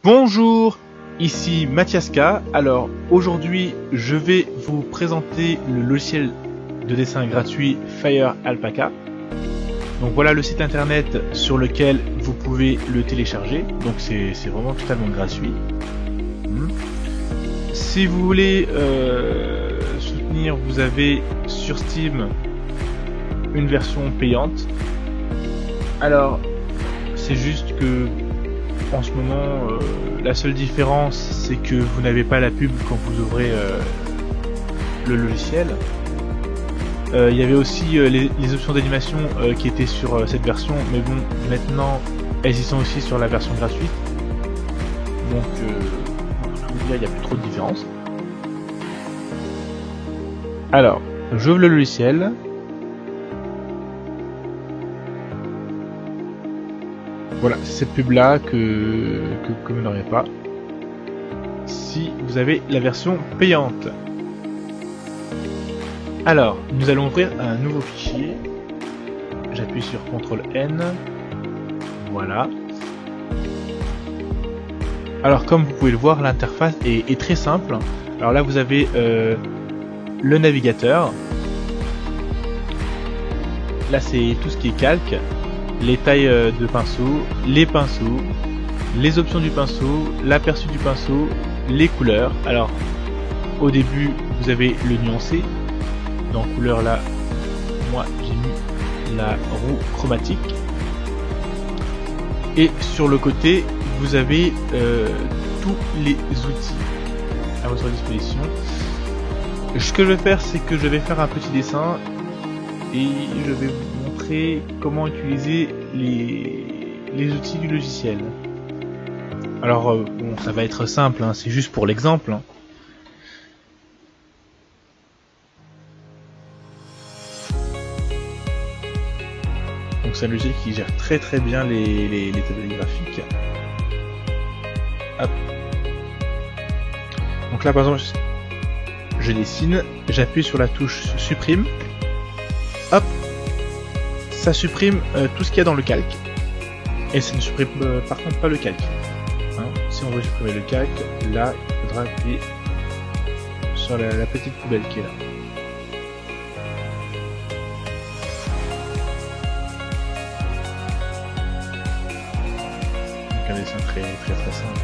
Bonjour, ici Mathiaska. Alors aujourd'hui je vais vous présenter le logiciel de dessin gratuit Fire Alpaca. Donc voilà le site internet sur lequel vous pouvez le télécharger. Donc c'est vraiment totalement gratuit. Si vous voulez soutenir, vous avez sur Steam une version payante. Alors c'est juste que en ce moment, la seule différence, c'est que vous n'avez pas la pub quand vous ouvrez le logiciel. Il y avait aussi les options d'animation qui étaient sur cette version, mais bon, maintenant, elles y sont aussi sur la version gratuite. Donc, pour tout vous dire, il n'y a plus trop de différence. Alors, j'ouvre le logiciel. Voilà, c'est cette pub là que vous n'aurez pas si vous avez la version payante. Alors, nous allons ouvrir un nouveau fichier. J'appuie sur CTRL N. Voilà. Alors, comme vous pouvez le voir, l'interface est très simple. Alors là, vous avez le navigateur. Là, c'est tout ce qui est calque. Les tailles de pinceau, les pinceaux, les options du pinceau, l'aperçu du pinceau, les couleurs. Alors, au début, vous avez le nuancé. Dans couleur là, moi j'ai mis la roue chromatique. Et sur le côté, vous avez tous les outils à votre disposition. Ce que je vais faire, c'est que je vais faire un petit dessin et je vais vous montrer comment utiliser les outils du logiciel. Alors bon, ça va être simple, hein, c'est juste pour l'exemple. Hein. Donc c'est un logiciel qui gère très bien les tableaux graphiques. Hop. Donc là par exemple, je dessine, j'appuie sur la touche supprime. Hop, ça supprime tout ce qu'il y a dans le calque. Et ça ne supprime par contre pas le calque. Hein, si on veut supprimer le calque, là il faudra appuyer sur la petite poubelle qui est là. Donc un dessin très simple.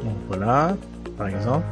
Donc voilà, par exemple.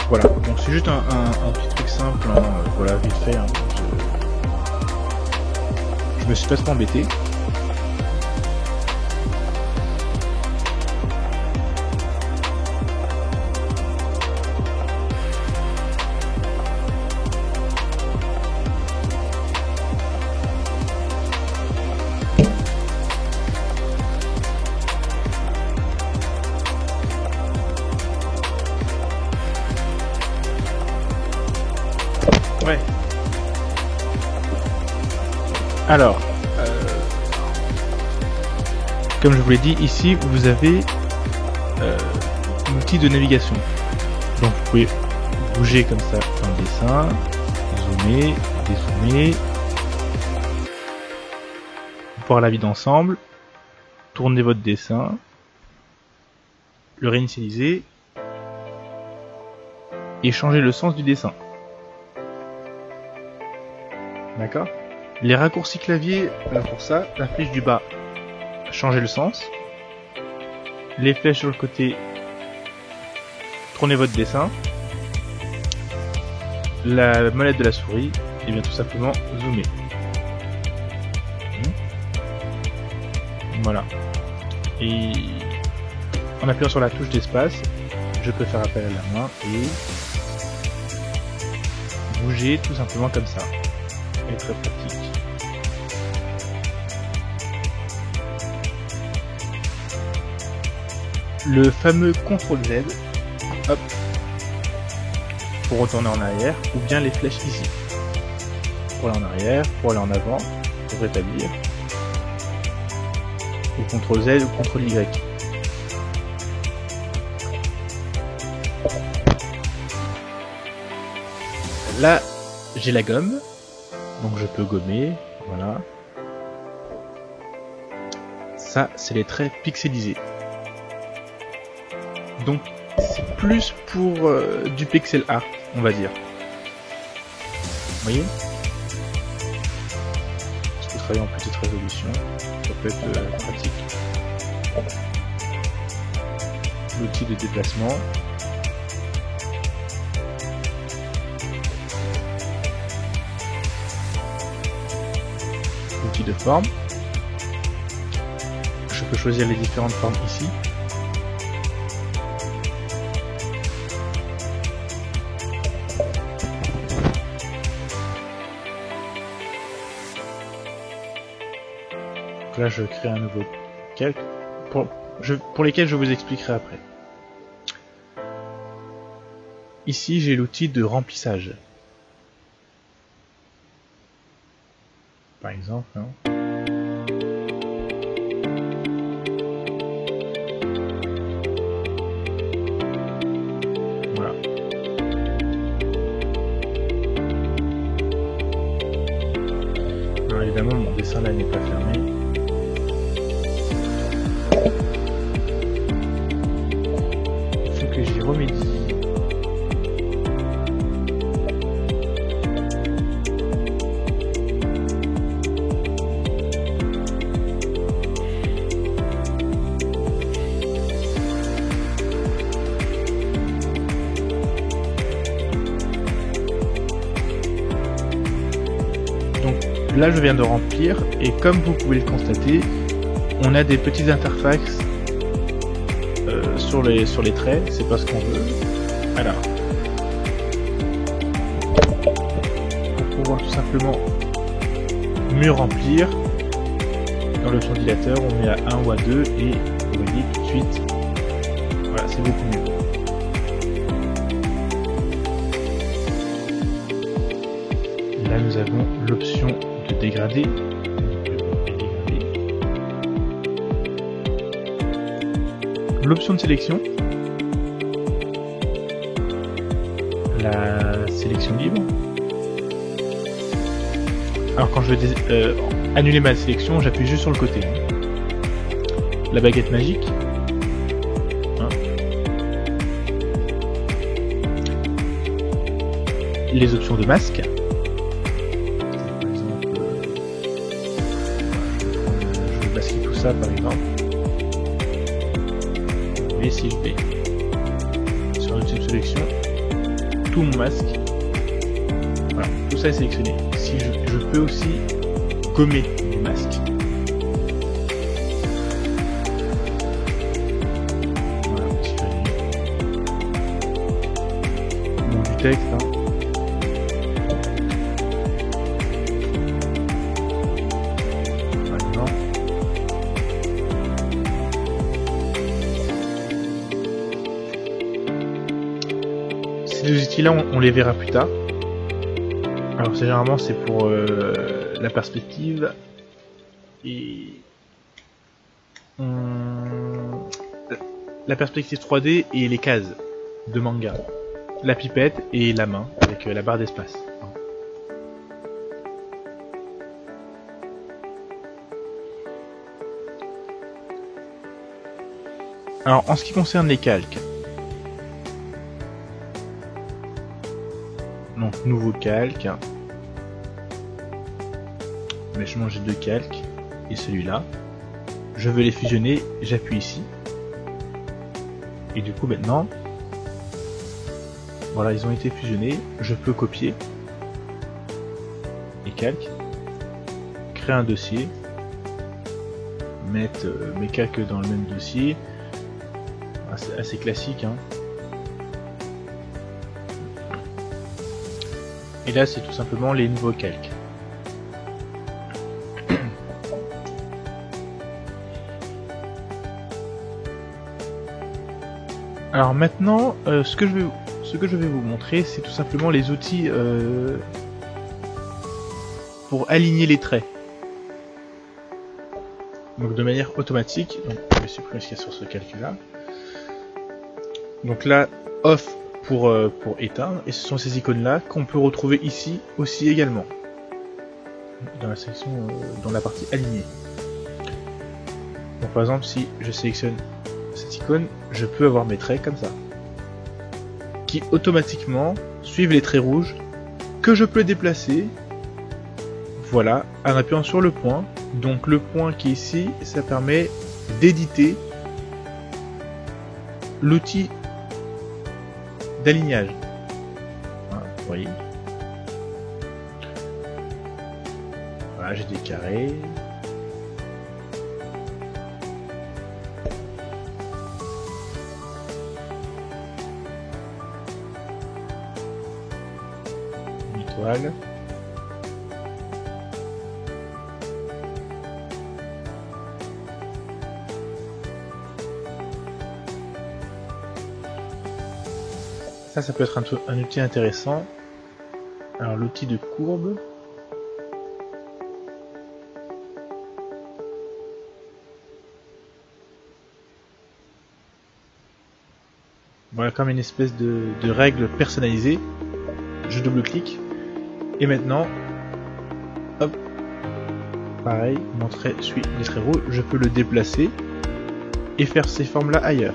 Voilà, donc c'est juste un petit truc simple, hein, voilà, vite fait. Hein, je me suis pas trop embêté. Ouais. Alors, comme je vous l'ai dit, ici vous avez l'outil de navigation. Donc vous pouvez bouger comme ça dans le dessin, zoomer, dézoomer, voir la vie d'ensemble, tourner votre dessin, le réinitialiser et changer le sens du dessin. D'accord. Les raccourcis clavier, pour ça, la flèche du bas, changer le sens. Les flèches sur le côté, tournez votre dessin. La molette de la souris, et bien tout simplement zoomer. Voilà. Et en appuyant sur la touche d'espace, je peux faire appel à la main et bouger tout simplement comme ça. Et très pratique. Le fameux CTRL Z, hop, pour retourner en arrière, ou bien les flèches ici, pour aller en arrière, pour aller en avant, pour rétablir, ou CTRL Z ou CTRL Y. Là, j'ai la gomme. Donc je peux gommer, voilà. Ça, c'est les traits pixelisés. Donc c'est plus pour du pixel art, on va dire. Vous voyez? Je peux travailler en petite résolution, ça peut être pratique. L'outil de déplacement. Outil de forme. Je peux choisir les différentes formes ici. Donc là, je crée un nouveau calque pour lesquels je vous expliquerai après. Ici, j'ai l'outil de remplissage. Par exemple, hein. Voilà. Alors évidemment, mon dessin là n'est pas fermé. Il faut que j'y remédie. Là je viens de remplir et comme vous pouvez le constater, on a des petites interfaces sur les traits, c'est pas ce qu'on veut. Alors, pour pouvoir tout simplement mieux remplir, dans l'option dilateur on met à 1 ou à 2 et vous voyez tout de suite, voilà, c'est beaucoup mieux. Là nous avons l'option de dégrader. L'option de sélection. La sélection libre. Alors quand je vais annuler ma sélection, j'appuie juste sur le côté. La baguette magique. Hein. Les options de masque. Par exemple, et si je vais sur l'outil de sélection, tout mon masque. Voilà, tout ça est sélectionné. Si je peux aussi gommer mon masque. Voilà, un petit peu bon, du texte. Hein. Ces outils-là, on les verra plus tard. Alors généralement c'est pour la perspective et la perspective 3D et les cases de manga, la pipette et la main avec la barre d'espace. Alors en ce qui concerne les calques, donc nouveau calque, maintenant j'ai deux calques et celui-là, je veux les fusionner, j'appuie ici et du coup maintenant voilà, ils ont été fusionnés, je peux copier les calques, créer un dossier, mettre mes calques dans le même dossier, assez classique hein. Et là c'est tout simplement les nouveaux calques. Alors maintenant ce que je vais vous montrer c'est tout simplement les outils pour aligner les traits. Donc de manière automatique, donc je vais supprimer ce qu'il y a sur ce calque là. Donc là off pour éteindre, et ce sont ces icônes là qu'on peut retrouver ici aussi également dans la section dans la partie alignée. Donc par exemple si je sélectionne cette icône, je peux avoir mes traits comme ça qui automatiquement suivent les traits rouges que je peux déplacer, voilà, en appuyant sur le point. Donc le point qui est ici, ça permet d'éditer l'outil d'alignage. Voilà, vous voyez. Voilà, j'ai des carrés. Une étoile. Ça peut être un outil intéressant. Alors l'outil de courbe. Voilà comme une espèce de règle personnalisée. Je double-clique. Et maintenant, hop, pareil, mon trait suit les traits rouges. Je peux le déplacer et faire ces formes-là ailleurs.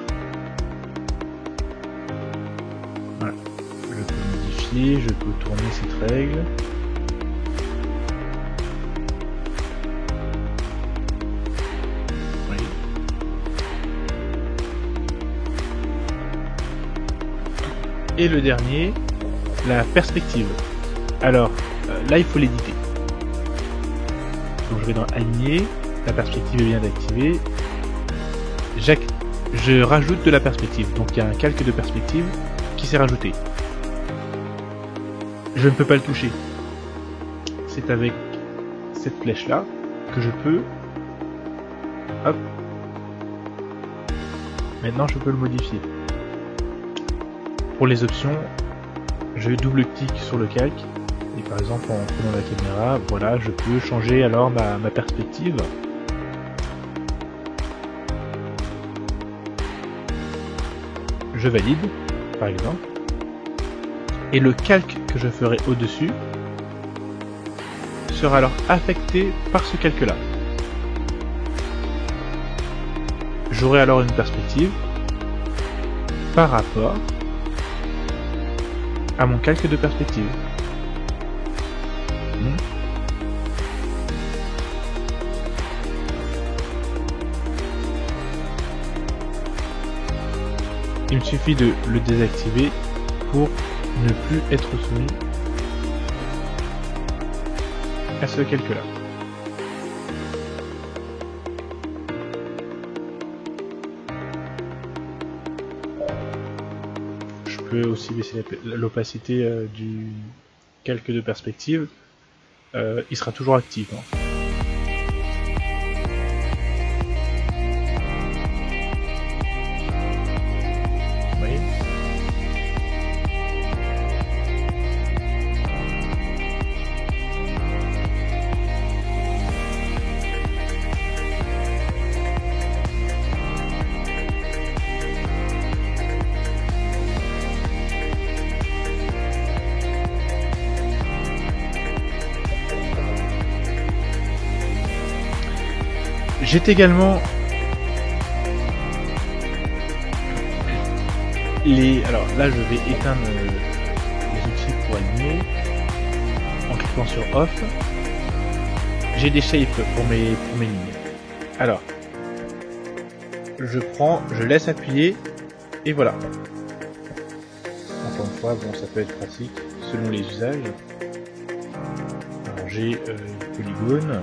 Je peux tourner cette règle. Oui. Et le dernier, la perspective. Alors, là il faut l'éditer. Donc je vais dans Aligner, la perspective est bien activée. Je rajoute de la perspective. Donc il y a un calque de perspective qui s'est rajouté. Je ne peux pas le toucher. C'est avec cette flèche là que je peux. Hop. Maintenant je peux le modifier. Pour les options, je double-clique sur le calque. Et par exemple en prenant la caméra, voilà, je peux changer alors ma perspective. Je valide, par exemple. Et le calque que je ferai au-dessus sera alors affecté par ce calque-là. J'aurai alors une perspective par rapport à mon calque de perspective. Il me suffit de le désactiver pour ne plus être soumis à ce calcul-là. Je peux aussi baisser l'opacité du calque de perspective. Il sera toujours actif. Hein. J'ai également les... Alors là je vais éteindre les outils pour aligner en cliquant sur off. J'ai des shapes pour mes lignes. Alors je laisse appuyer et voilà. Encore une fois, bon, ça peut être pratique selon les usages. Alors j'ai le polygone.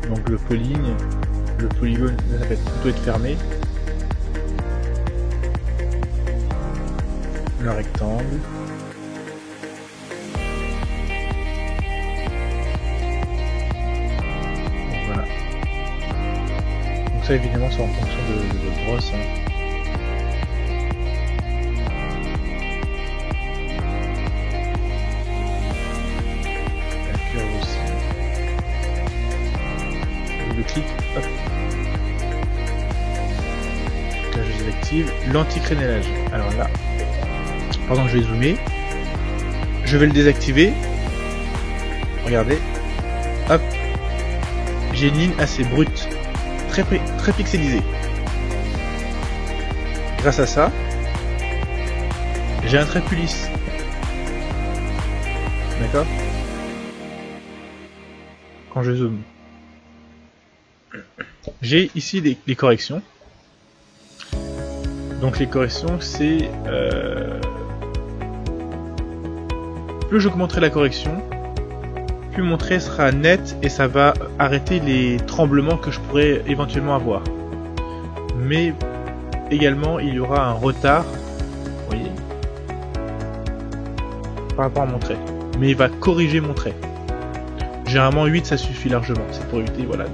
Donc le polygone, ça va plutôt être fermé. Le rectangle. Donc, voilà. Donc ça évidemment c'est en fonction de votre brosse. Hein. Clic, hop. Là je désactive l'anti-crénelage. Alors là, pardon, je vais zoomer. Je vais le désactiver. Regardez. Hop. J'ai une ligne assez brute, très pixelisée. Grâce à ça, j'ai un trait plus lisse. D'accord ? Quand je zoome. J'ai ici les corrections. Donc les corrections, c'est plus j'augmenterai la correction, plus mon trait sera net et ça va arrêter les tremblements que je pourrais éventuellement avoir. Mais également il y aura un retard, vous voyez, par rapport à mon trait. Mais il va corriger mon trait. Généralement 8 ça suffit largement. C'est pour éviter voilà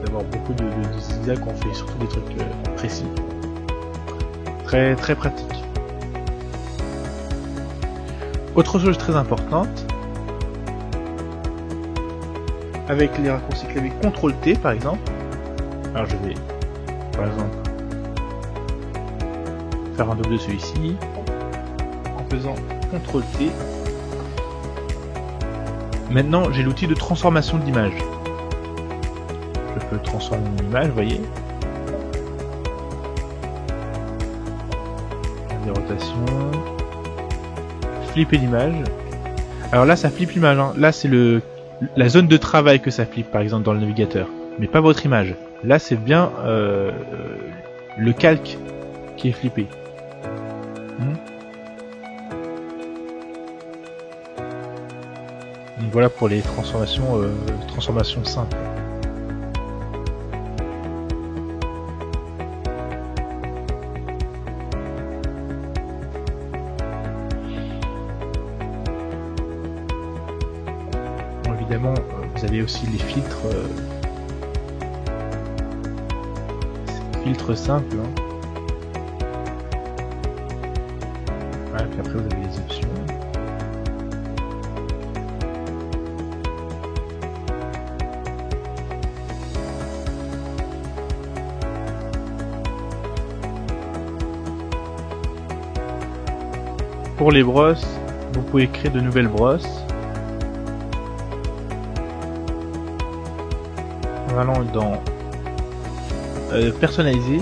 d'avoir beaucoup de zigzags qu'on fait, surtout des trucs précis. Très pratique. Autre chose très importante, avec les raccourcis clavier CTRL-T par exemple, alors je vais par exemple faire un double de celui-ci, en faisant CTRL-T, maintenant j'ai l'outil de transformation de l'image. Je peux transformer mon image, vous voyez. Des rotations. Flipper l'image. Alors là, ça flippe l'image. Hein. Là, c'est la zone de travail que ça flippe, par exemple, dans le navigateur. Mais pas votre image. Là, c'est bien le calque qui est flippé. Donc voilà pour les transformations simples. Évidemment, vous avez aussi les filtres simples. Hein. Voilà, puis après vous avez les options. Pour les brosses, vous pouvez créer de nouvelles brosses. En allant dans personnaliser,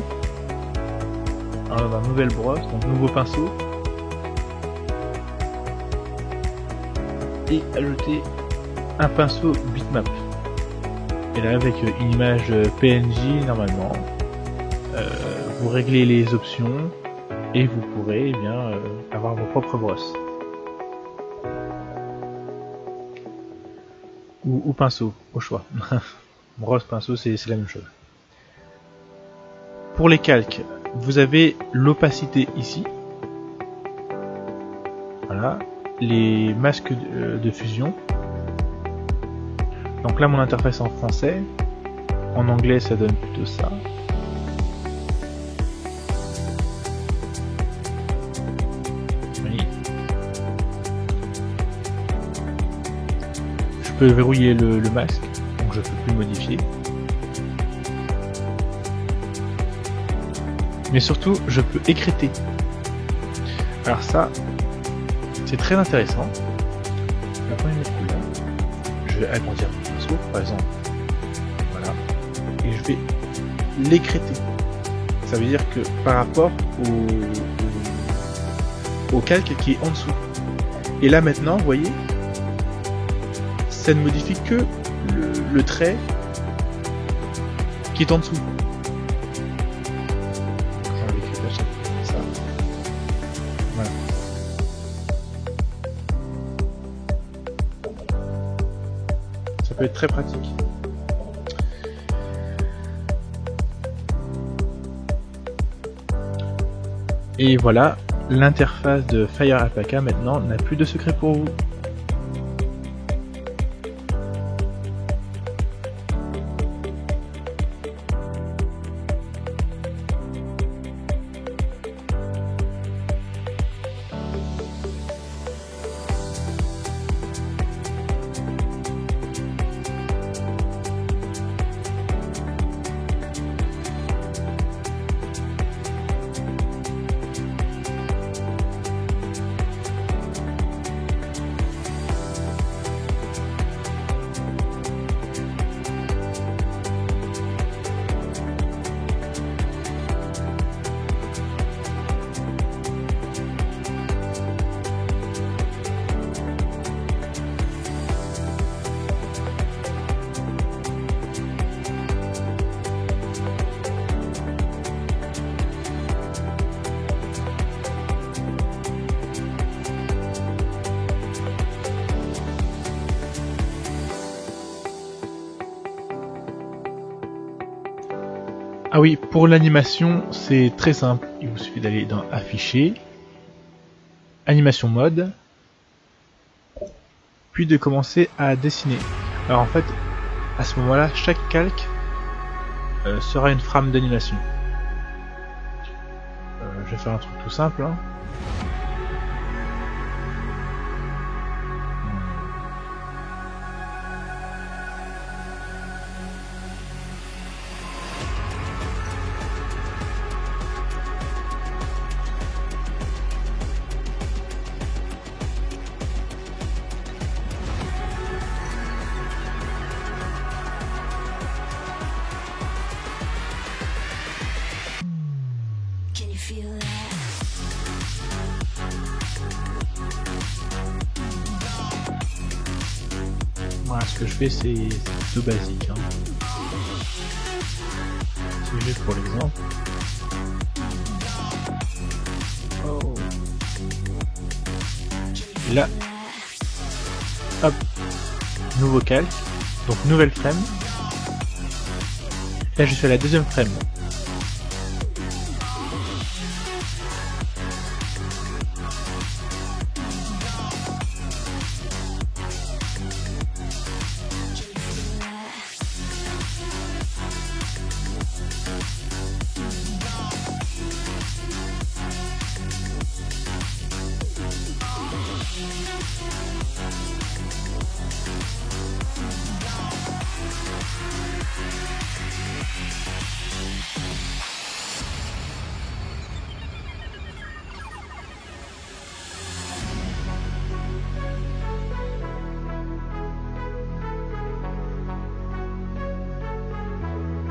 alors dans nouvelle brosse, donc nouveau pinceau, et ajouter un pinceau bitmap. Et là avec une image PNG normalement, vous réglez les options et vous pourrez eh bien avoir vos propres brosses. Ou pinceau, au choix. Brosse, pinceau, c'est la même chose. Pour les calques, vous avez l'opacité ici. Voilà, les masques de fusion. Donc là, mon interface en français. En anglais, ça donne plutôt ça. Oui. Je peux verrouiller le masque, donc je peux plus le modifier. Mais surtout, je peux écréter. Alors ça, c'est très intéressant. Je vais prendre une couleur. Je vais agrandir mon pinceau, par exemple. Voilà. Et je vais l'écréter. Ça veut dire que par rapport au calque qui est en dessous. Et là maintenant, vous voyez, ça ne modifie que le trait qui est en dessous. Ça. Voilà. Ça peut être très pratique. Et voilà, l'interface de Fire Alpaca maintenant n'a plus de secret pour vous. Ah oui, pour l'animation, c'est très simple. Il vous suffit d'aller dans Afficher, Animation mode, puis de commencer à dessiner. Alors en fait, à ce moment-là, chaque calque sera une frame d'animation. Je vais faire un truc tout simple. Hein. Voilà, ce que je fais, c'est plutôt basique. Hein. Si je vais pour l'exemple. Oh. Et là, hop, nouveau calque, donc nouvelle frame. Là, je suis à la deuxième frame.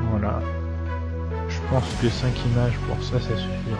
Voilà. Je pense que 5 images pour ça, ça suffira.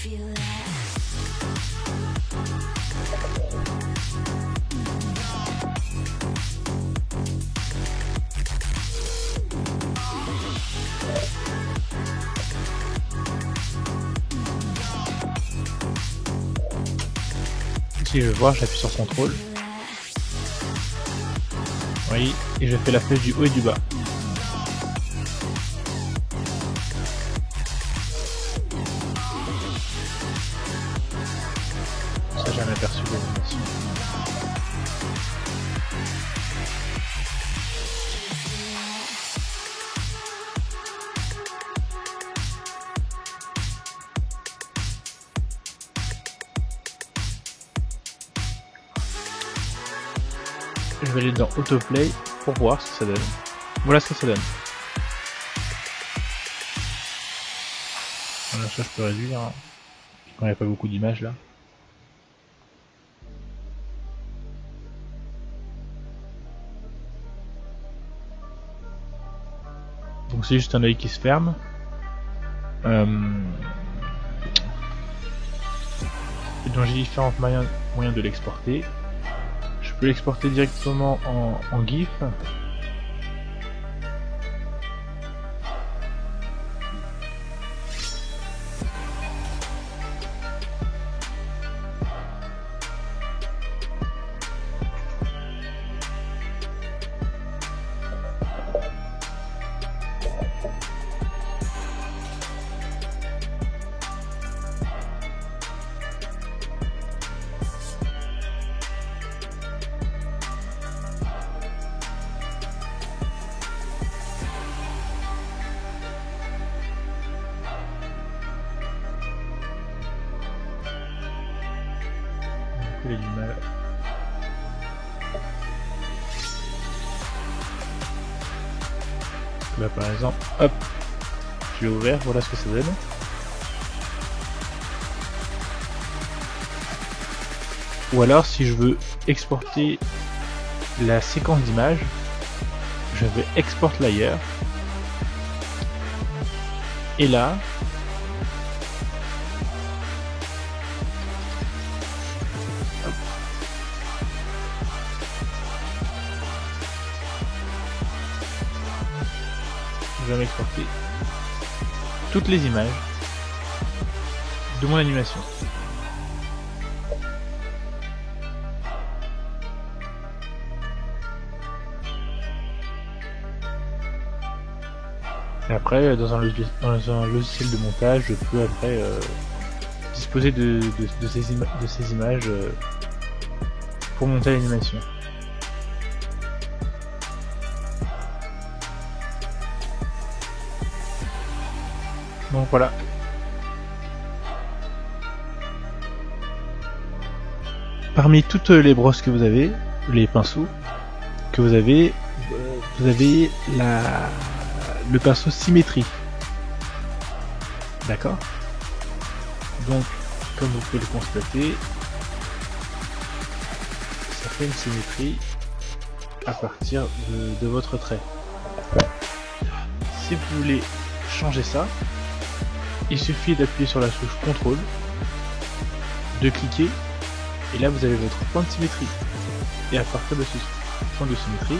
Si je veux voir, j'appuie sur contrôle. Oui, et je fais la flèche du haut et du bas. Ça, j'ai jamais aperçu l'animation. Je vais aller dans autoplay pour voir ce que ça donne. Voilà ce que ça donne. Voilà, ça je peux réduire. Hein. Quand il n'y a pas beaucoup d'images là. Donc c'est juste un œil qui se ferme. Et donc j'ai différents moyens de l'exporter. Je peux l'exporter directement en GIF. Il a du mal. Là par exemple, hop, je l'ai ouvert, voilà ce que ça donne. Ou alors si je veux exporter la séquence d'images, je vais export layer. Et là, je vais m'exporter toutes les images de mon animation. Et après, dans un logiciel de montage, je peux après disposer de ces images pour monter l'animation. Donc voilà. Parmi toutes les brosses que vous avez, les pinceaux que vous avez le pinceau symétrie. D'accord? Donc, comme vous pouvez le constater, ça fait une symétrie à partir de votre trait. Si vous voulez changer ça, il suffit d'appuyer sur la touche contrôle, de cliquer, et là vous avez votre point de symétrie. Et à partir de ce point de symétrie,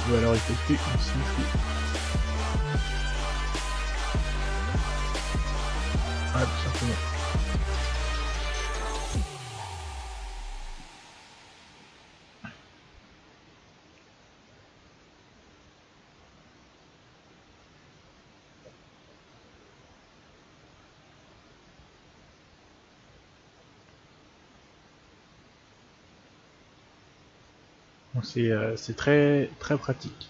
vous allez alors effectuer une symétrie. Voilà, tout simplement. C'est très pratique.